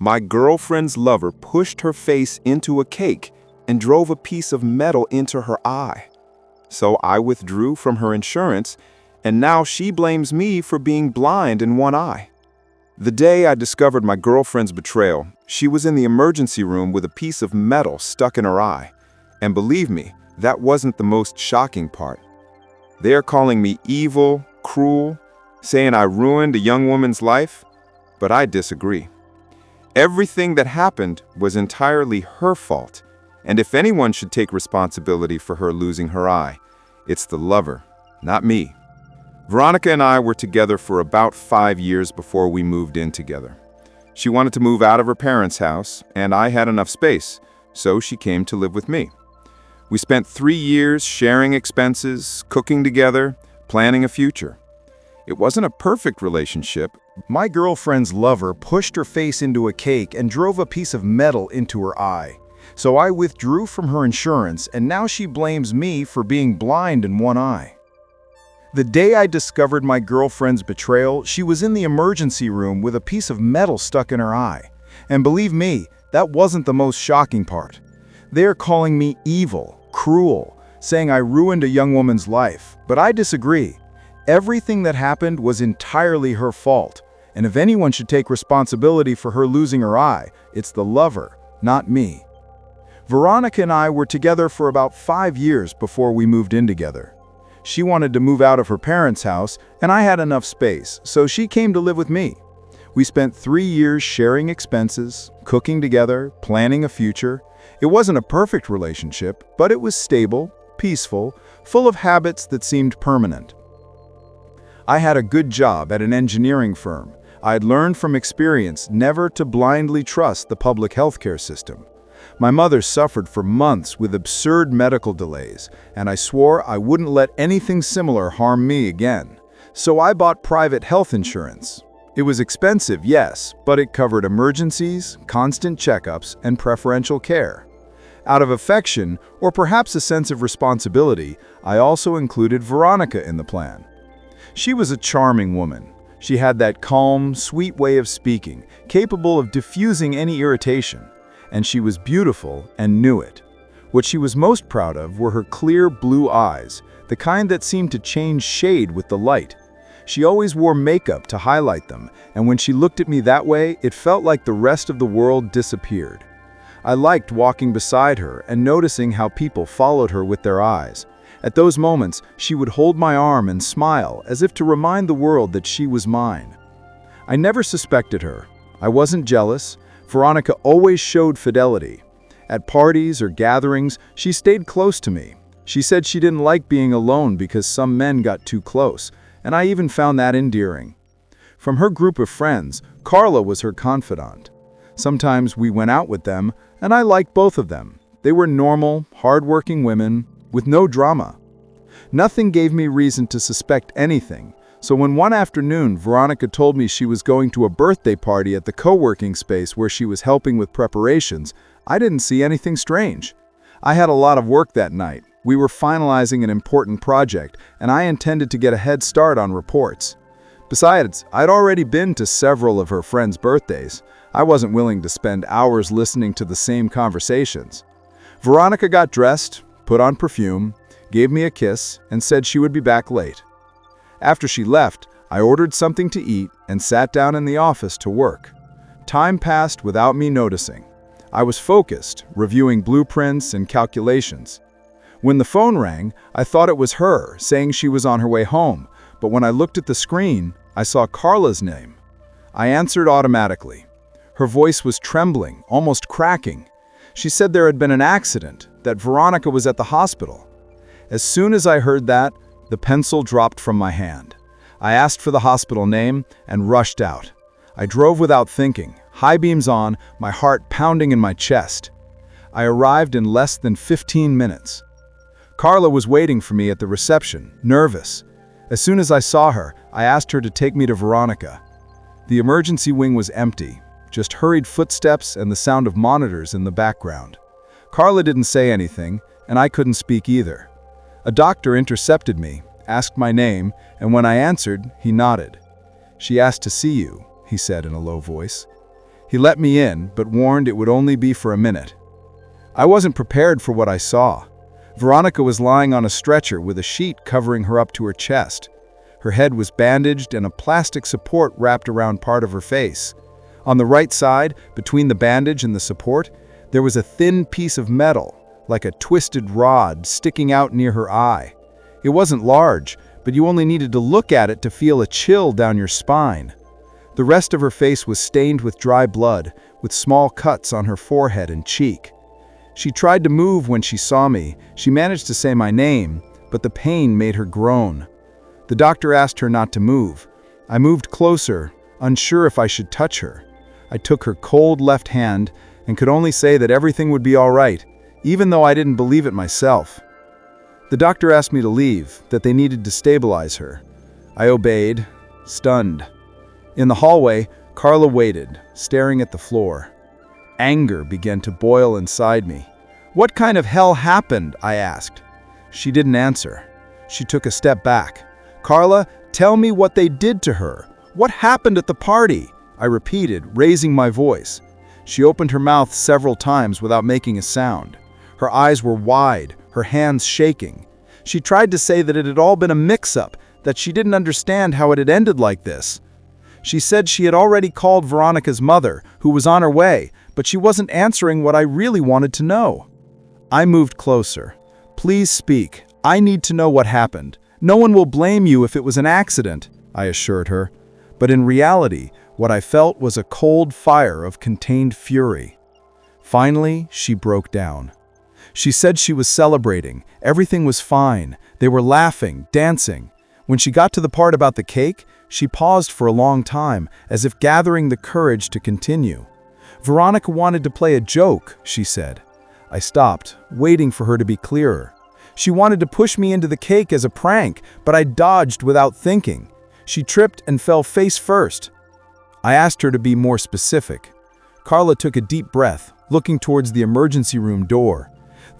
My girlfriend's lover pushed her face into a cake and drove a piece of metal into her eye. So I withdrew from her insurance, and now she blames me for being blind in one eye. The day I discovered my girlfriend's betrayal, she was in the emergency room with a piece of metal stuck in her eye. And believe me, that wasn't the most shocking part. They're calling me evil, cruel, saying I ruined a young woman's life, but I disagree. Everything that happened was entirely her fault, and if anyone should take responsibility for her losing her eye, it's the lover, not me. Veronica and I were together for about 5 years before we moved in together. She wanted to move out of her parents' house, and I had enough space, so she came to live with me. We spent 3 years sharing expenses, cooking together, planning a future. It wasn't a perfect relationship. My girlfriend's lover pushed her face into a cake and drove a piece of metal into her eye. So I withdrew from her insurance, and now she blames me for being blind in one eye. The day I discovered my girlfriend's betrayal, she was in the emergency room with a piece of metal stuck in her eye. And believe me, that wasn't the most shocking part. They're calling me evil, cruel, saying I ruined a young woman's life, but I disagree. Everything that happened was entirely her fault, and if anyone should take responsibility for her losing her eye, it's the lover, not me. Veronica and I were together for about 5 years before we moved in together. She wanted to move out of her parents' house, and I had enough space, so she came to live with me. We spent 3 years sharing expenses, cooking together, planning a future. It wasn't a perfect relationship, but it was stable, peaceful, full of habits that seemed permanent. I had a good job at an engineering firm. I'd learned from experience never to blindly trust the public healthcare system. My mother suffered for months with absurd medical delays, and I swore I wouldn't let anything similar harm me again. So I bought private health insurance. It was expensive, yes, but it covered emergencies, constant checkups, and preferential care. Out of affection, or perhaps a sense of responsibility, I also included Veronica in the plan. She was a charming woman. She had that calm, sweet way of speaking, capable of diffusing any irritation. And she was beautiful and knew it. What she was most proud of were her clear blue eyes, the kind that seemed to change shade with the light. She always wore makeup to highlight them, and when she looked at me that way, it felt like the rest of the world disappeared. I liked walking beside her and noticing how people followed her with their eyes. At those moments, she would hold my arm and smile, as if to remind the world that she was mine. I never suspected her. I wasn't jealous. Veronica always showed fidelity. At parties or gatherings, she stayed close to me. She said she didn't like being alone because some men got too close, and I even found that endearing. From her group of friends, Carla was her confidant. Sometimes we went out with them, and I liked both of them. They were normal, hard-working women with no drama. Nothing gave me reason to suspect anything. So when one afternoon Veronica told me she was going to a birthday party at the co-working space where she was helping with preparations, I didn't see anything strange. I had a lot of work that night. We were finalizing an important project, and I intended to get a head start on reports. Besides, I'd already been to several of her friends' birthdays. I wasn't willing to spend hours listening to the same conversations. Veronica got dressed, put on perfume, gave me a kiss, and said she would be back late. After she left, I ordered something to eat and sat down in the office to work. Time passed without me noticing. I was focused, reviewing blueprints and calculations. When the phone rang, I thought it was her, saying she was on her way home, but when I looked at the screen, I saw Carla's name. I answered automatically. Her voice was trembling, almost cracking. She said there had been an accident, that Veronica was at the hospital. As soon as I heard that, the pencil dropped from my hand. I asked for the hospital name and rushed out. I drove without thinking, high beams on, my heart pounding in my chest. I arrived in less than 15 minutes. Carla was waiting for me at the reception, nervous. As soon as I saw her, I asked her to take me to Veronica. The emergency wing was empty, just hurried footsteps and the sound of monitors in the background. Carla didn't say anything, and I couldn't speak either. A doctor intercepted me, asked my name, and when I answered, he nodded. "She asked to see you," he said in a low voice. He let me in, but warned it would only be for a minute. I wasn't prepared for what I saw. Veronica was lying on a stretcher with a sheet covering her up to her chest. Her head was bandaged and a plastic support wrapped around part of her face. On the right side, between the bandage and the support, there was a thin piece of metal, like a twisted rod, sticking out near her eye. It wasn't large, but you only needed to look at it to feel a chill down your spine. The rest of her face was stained with dry blood, with small cuts on her forehead and cheek. She tried to move when she saw me. She managed to say my name, but the pain made her groan. The doctor asked her not to move. I moved closer, unsure if I should touch her. I took her cold left hand and could only say that everything would be all right, even though I didn't believe it myself. The doctor asked me to leave, that they needed to stabilize her. I obeyed, stunned. In the hallway, Carla waited, staring at the floor. Anger began to boil inside me. "What kind of hell happened?" I asked. She didn't answer. She took a step back. "Carla, tell me what they did to her. What happened at the party?" I repeated, raising my voice. She opened her mouth several times without making a sound. Her eyes were wide, her hands shaking. She tried to say that it had all been a mix-up, that she didn't understand how it had ended like this. She said she had already called Veronica's mother, who was on her way, but she wasn't answering what I really wanted to know. I moved closer. "Please speak. I need to know what happened. No one will blame you if it was an accident," I assured her. But in reality, what I felt was a cold fire of contained fury. Finally, she broke down. She said she was celebrating. Everything was fine. They were laughing, dancing. When she got to the part about the cake, she paused for a long time, as if gathering the courage to continue. "Veronica wanted to play a joke," she said. I stopped, waiting for her to be clearer. "She wanted to push me into the cake as a prank, but I dodged without thinking. She tripped and fell face first." I asked her to be more specific. Carla took a deep breath, looking towards the emergency room door.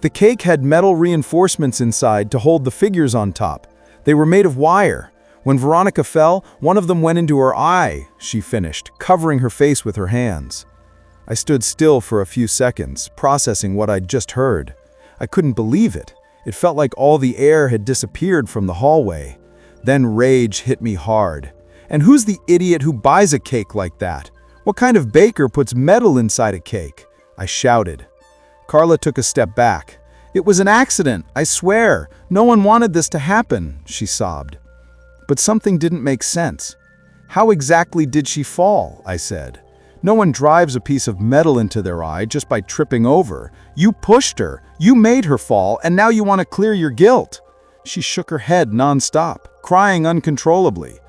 "The cake had metal reinforcements inside to hold the figures on top. They were made of wire. When Veronica fell, one of them went into her eye," she finished, covering her face with her hands. I stood still for a few seconds, processing what I'd just heard. I couldn't believe it. It felt like all the air had disappeared from the hallway. Then rage hit me hard. And who's the idiot who buys a cake like that? What kind of baker puts metal inside a cake? I shouted. Carla took a step back. "It was an accident, I swear. No one wanted this to happen," she sobbed. But something didn't make sense. "How exactly did she fall?" I said. "No one drives a piece of metal into their eye just by tripping over. You pushed her, you made her fall, and now you want to clear your guilt." She shook her head nonstop, crying uncontrollably.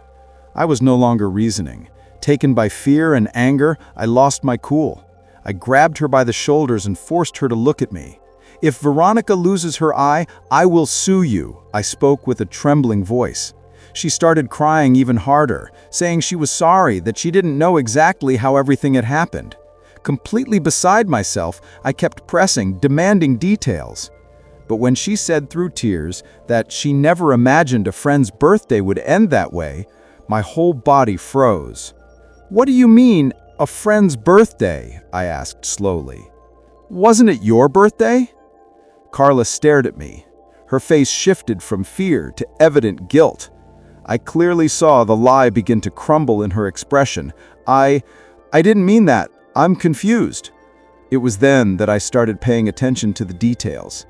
I was no longer reasoning. Taken by fear and anger, I lost my cool. I grabbed her by the shoulders and forced her to look at me. "If Veronica loses her eye, I will sue you," I spoke with a trembling voice. She started crying even harder, saying she was sorry, that she didn't know exactly how everything had happened. Completely beside myself, I kept pressing, demanding details. But when she said through tears that she never imagined a friend's birthday would end that way, my whole body froze. "What do you mean, a friend's birthday?" I asked slowly. "Wasn't it your birthday?" Carla stared at me. Her face shifted from fear to evident guilt. I clearly saw the lie begin to crumble in her expression. I didn't mean that. I'm confused." It was then that I started paying attention to the details.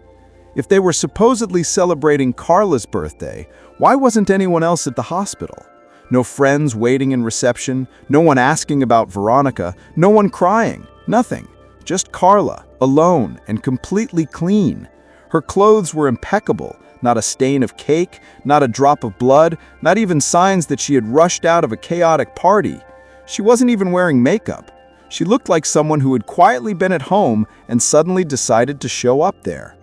If they were supposedly celebrating Carla's birthday, why wasn't anyone else at the hospital? No friends waiting in reception, no one asking about Veronica, no one crying, nothing. Just Carla, alone and completely clean. Her clothes were impeccable. Not a stain of cake, not a drop of blood, not even signs that she had rushed out of a chaotic party. She wasn't even wearing makeup. She looked like someone who had quietly been at home and suddenly decided to show up there.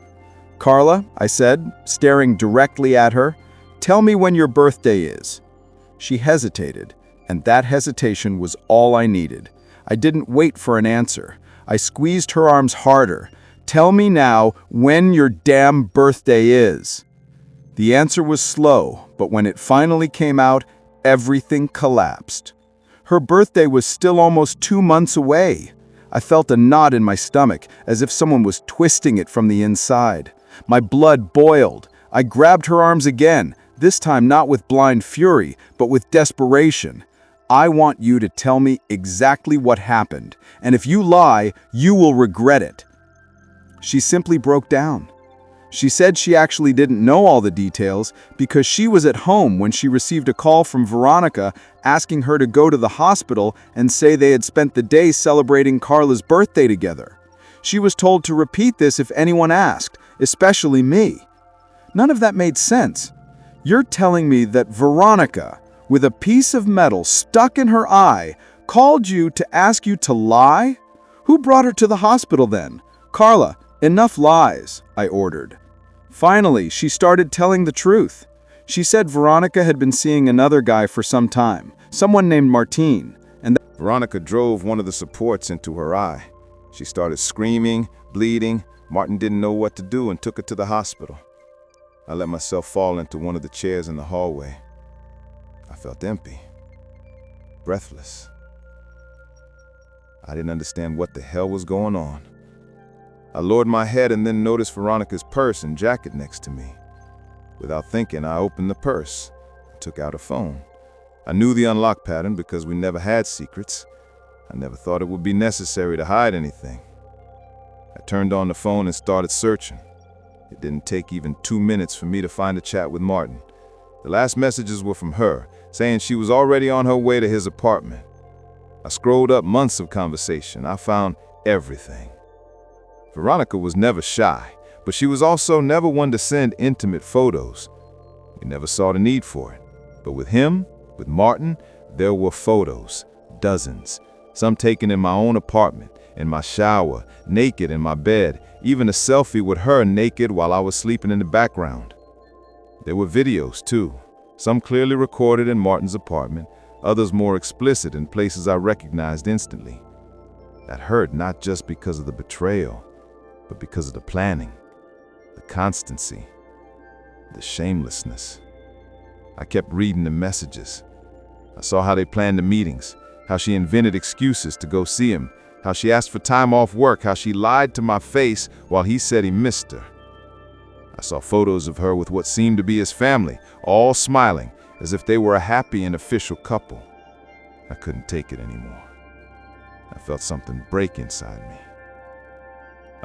"Carla," I said, staring directly at her, "tell me when your birthday is." She hesitated, and that hesitation was all I needed. I didn't wait for an answer. I squeezed her arms harder. "Tell me now when your damn birthday is." The answer was slow, but when it finally came out, everything collapsed. Her birthday was still almost 2 months away. I felt a knot in my stomach, as if someone was twisting it from the inside. My blood boiled. I grabbed her arms again, this time not with blind fury, but with desperation. I want you to tell me exactly what happened, and if you lie, you will regret it. She simply broke down. She said she actually didn't know all the details because she was at home when she received a call from Veronica asking her to go to the hospital and say they had spent the day celebrating Carla's birthday together. She was told to repeat this if anyone asked, especially me. None of that made sense. You're telling me that Veronica, with a piece of metal stuck in her eye, called you to ask you to lie? Who brought her to the hospital then? Carla, enough lies, I ordered. Finally, she started telling the truth. She said Veronica had been seeing another guy for some time, someone named Martin, and that Veronica drove one of the supports into her eye. She started screaming, bleeding. Martin didn't know what to do and took her to the hospital. I let myself fall into one of the chairs in the hallway. I felt empty, breathless. I didn't understand what the hell was going on. I lowered my head and then noticed Veronica's purse and jacket next to me. Without thinking, I opened the purse and took out a phone. I knew the unlock pattern because we never had secrets. I never thought it would be necessary to hide anything. I turned on the phone and started searching. It didn't take even 2 minutes for me to find a chat with Martin. The last messages were from her, saying she was already on her way to his apartment. I scrolled up months of conversation. I found everything. Veronica was never shy, but she was also never one to send intimate photos. We never saw the need for it. But with him, with Martin, there were photos, dozens. Some taken in my own apartment, in my shower, naked in my bed, even a selfie with her naked while I was sleeping in the background. There were videos too, some clearly recorded in Martin's apartment, others more explicit in places I recognized instantly. That hurt not just because of the betrayal, but because of the planning, the constancy, the shamelessness. I kept reading the messages. I saw how they planned the meetings, how she invented excuses to go see him, how she asked for time off work, how she lied to my face while he said he missed her. I saw photos of her with what seemed to be his family, all smiling, as if they were a happy and official couple. I couldn't take it anymore. I felt something break inside me.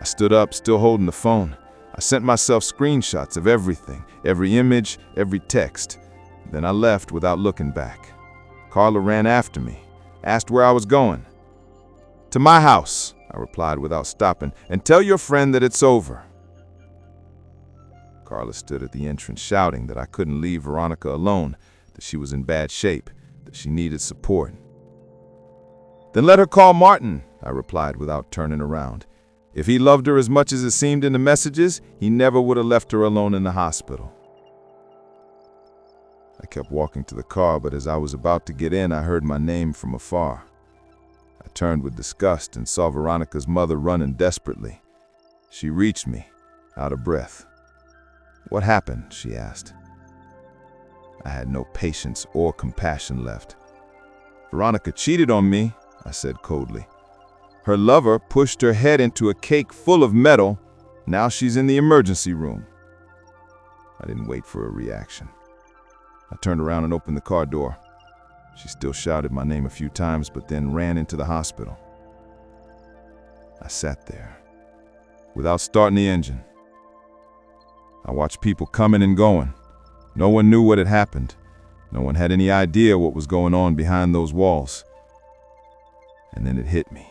I stood up, still holding the phone. I sent myself screenshots of everything, every image, every text. Then I left without looking back. Carla ran after me, asked where I was going. "To my house," I replied without stopping, "and tell your friend that it's over." Carla stood at the entrance shouting that I couldn't leave Veronica alone, that she was in bad shape, that she needed support. "Then let her call Martin," I replied without turning around. If he loved her as much as it seemed in the messages, he never would have left her alone in the hospital. I kept walking to the car, but as I was about to get in, I heard my name from afar. I turned with disgust and saw Veronica's mother running desperately. She reached me, out of breath. "What happened?" she asked. I had no patience or compassion left. "Veronica cheated on me," I said coldly. "Her lover pushed her head into a cake full of metal. Now she's in the emergency room." I didn't wait for a reaction. I turned around and opened the car door. She still shouted my name a few times, but then ran into the hospital. I sat there, without starting the engine. I watched people coming and going. No one knew what had happened. No one had any idea what was going on behind those walls. And then it hit me.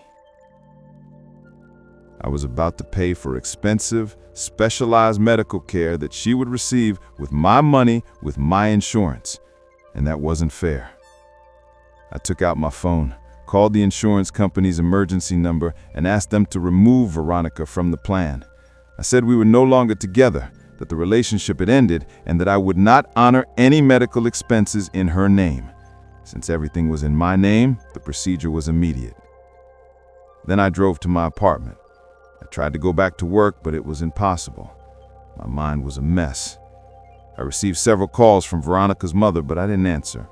I was about to pay for expensive, specialized medical care that she would receive with my money, with my insurance. And that wasn't fair. I took out my phone, called the insurance company's emergency number, and asked them to remove Veronica from the plan. I said we were no longer together, that the relationship had ended, and that I would not honor any medical expenses in her name. Since everything was in my name, the procedure was immediate. Then I drove to my apartment. I tried to go back to work, but it was impossible. My mind was a mess. I received several calls from Veronica's mother, but I didn't answer.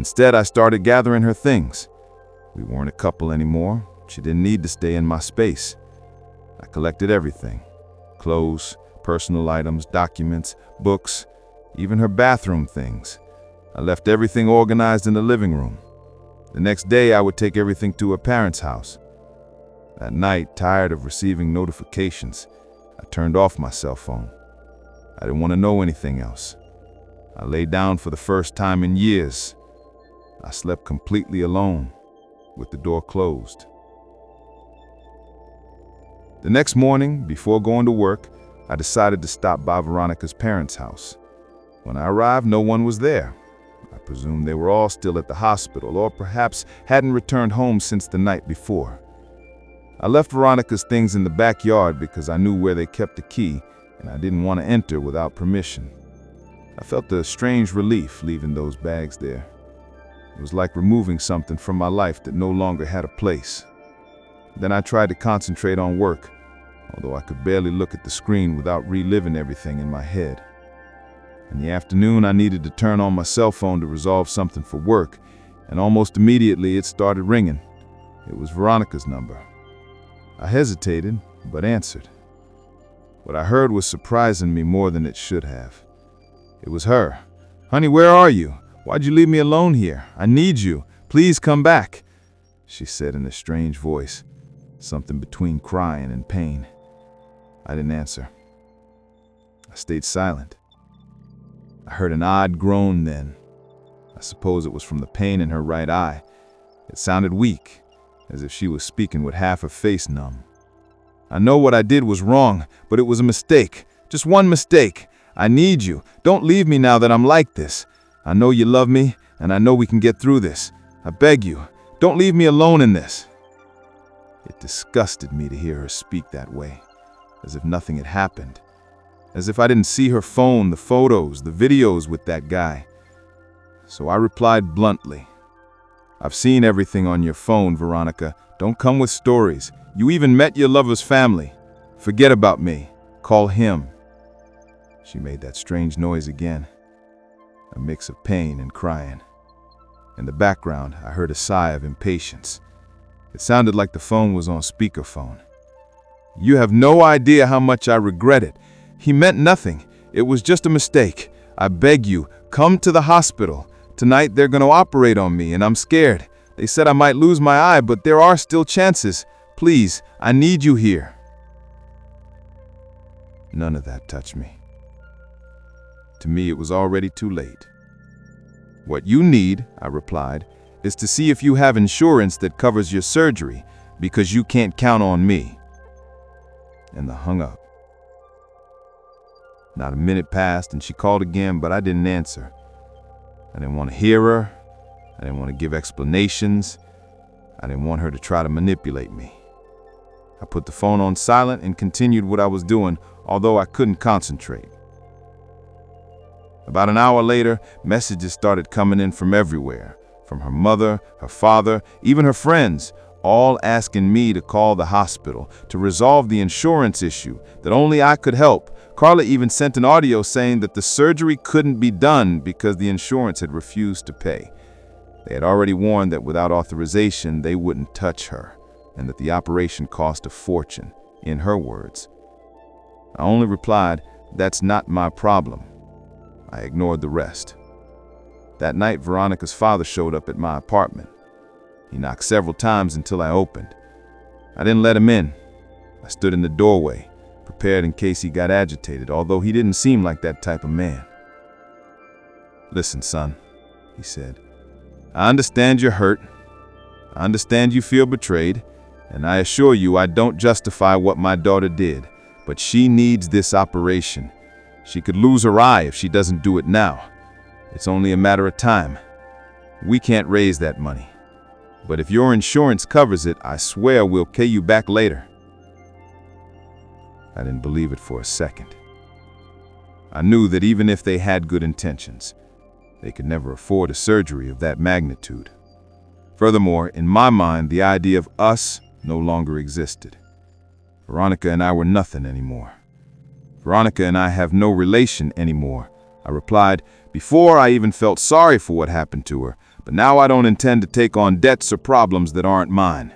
Instead, I started gathering her things. We weren't a couple anymore. She didn't need to stay in my space. I collected everything: clothes, personal items, documents, books, even her bathroom things. I left everything organized in the living room. The next day, I would take everything to her parents' house. That night, tired of receiving notifications, I turned off my cell phone. I didn't want to know anything else. I lay down for the first time in years. I slept completely alone, with the door closed. The next morning, before going to work, I decided to stop by Veronica's parents' house. When I arrived, no one was there. I presumed they were all still at the hospital, or perhaps hadn't returned home since the night before. I left Veronica's things in the backyard because I knew where they kept the key, and I didn't want to enter without permission. I felt a strange relief leaving those bags there. It was like removing something from my life that no longer had a place. Then I tried to concentrate on work, although I could barely look at the screen without reliving everything in my head. In the afternoon, I needed to turn on my cell phone to resolve something for work, and almost immediately it started ringing. It was Veronica's number. I hesitated, but answered. What I heard was surprising me more than it should have. It was her. "Honey, where are you? Why'd you leave me alone here? I need you. Please come back," she said in a strange voice, something between crying and pain. I didn't answer. I stayed silent. I heard an odd groan then. I suppose it was from the pain in her right eye. It sounded weak, as if she was speaking with half her face numb. I know what I did was wrong, but it was a mistake. Just one mistake. I need you. Don't leave me now that I'm like this. I know you love me, and I know we can get through this. I beg you, don't leave me alone in this. It disgusted me to hear her speak that way, as if nothing had happened. As if I didn't see her phone, the photos, the videos with that guy. So I replied bluntly, "I've seen everything on your phone, Veronica. Don't come with stories. You even met your lover's family. Forget about me. Call him." She made that strange noise again, a mix of pain and crying. In the background, I heard a sigh of impatience. It sounded like the phone was on speakerphone. "You have no idea how much I regret it. He meant nothing. It was just a mistake. I beg you, come to the hospital. Tonight they're going to operate on me, and I'm scared. They said I might lose my eye, but there are still chances. Please, I need you here." None of that touched me. To me, it was already too late. "What you need," I replied, "is to see if you have insurance that covers your surgery, because you can't count on me." And I hung up. Not a minute passed, and she called again, but I didn't answer. I didn't want to hear her. I didn't want to give explanations. I didn't want her to try to manipulate me. I put the phone on silent and continued what I was doing, although I couldn't concentrate. About an hour later, messages started coming in from everywhere, from her mother, her father, even her friends, all asking me to call the hospital to resolve the insurance issue, that only I could help. Carla even sent an audio saying that the surgery couldn't be done because the insurance had refused to pay. They had already warned that without authorization, they wouldn't touch her, and that the operation cost a fortune, in her words. I only replied, "That's not my problem." I ignored the rest. That night, Veronica's father showed up at my apartment. He knocked several times until I opened. I didn't let him in. I stood in the doorway, prepared in case he got agitated, although he didn't seem like that type of man. "Listen, son," he said. "I understand you're hurt. I understand you feel betrayed, and I assure you I don't justify what my daughter did, but she needs this operation. She could lose her eye if she doesn't do it now. It's only a matter of time. We can't raise that money. But if your insurance covers it, I swear we'll pay you back later." I didn't believe it for a second. I knew that even if they had good intentions, they could never afford a surgery of that magnitude. Furthermore, in my mind, the idea of us no longer existed. Veronica and I were nothing anymore. "Veronica and I have no relation anymore," I replied, before I even felt sorry for what happened to her, but now I don't intend to take on debts or problems that aren't mine.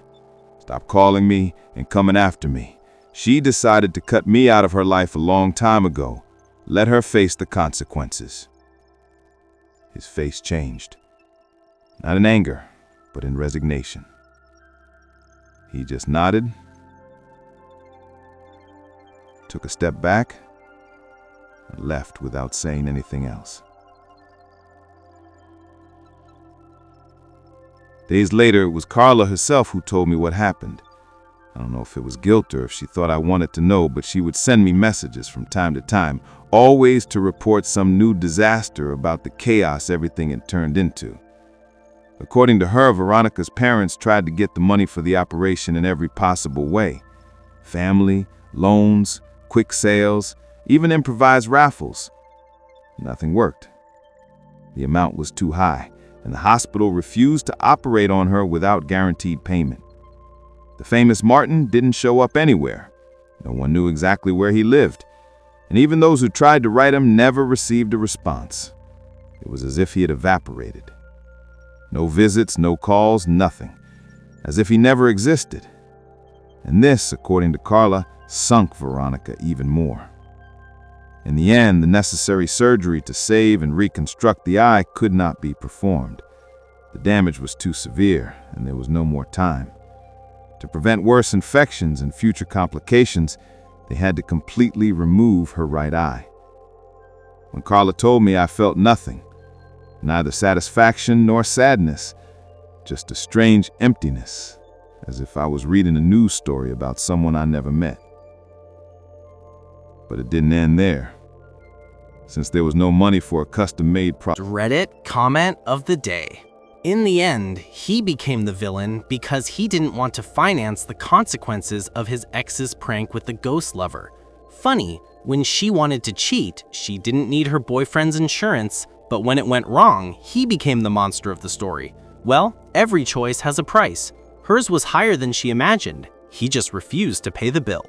Stop calling me and coming after me. She decided to cut me out of her life a long time ago. Let her face the consequences." His face changed. Not in anger, but in resignation. He just nodded, took a step back, and left without saying anything else. Days later, it was Carla herself who told me what happened. I don't know if it was guilt or if she thought I wanted to know, but she would send me messages from time to time, always to report some new disaster about the chaos everything had turned into. According to her, Veronica's parents tried to get the money for the operation in every possible way. Family, loans, quick sales, even improvised raffles. Nothing worked. The amount was too high, and the hospital refused to operate on her without guaranteed payment. The famous Martin didn't show up anywhere. No one knew exactly where he lived, and even those who tried to write him never received a response. It was as if he had evaporated. No visits, no calls, nothing. As if he never existed. And this, according to Carla, sunk Veronica even more. In the end, the necessary surgery to save and reconstruct the eye could not be performed. The damage was too severe, and there was no more time. To prevent worse infections and future complications, they had to completely remove her right eye. When Carla told me, I felt nothing. Neither satisfaction nor sadness, just a strange emptiness, as if I was reading a news story about someone I never met. But it didn't end there. Since there was no money for a custom-made Reddit comment of the day. In the end, he became the villain because he didn't want to finance the consequences of his ex's prank with the ghost lover. Funny, when she wanted to cheat, she didn't need her boyfriend's insurance, but when it went wrong, he became the monster of the story. Well, every choice has a price. Hers was higher than she imagined. He just refused to pay the bill.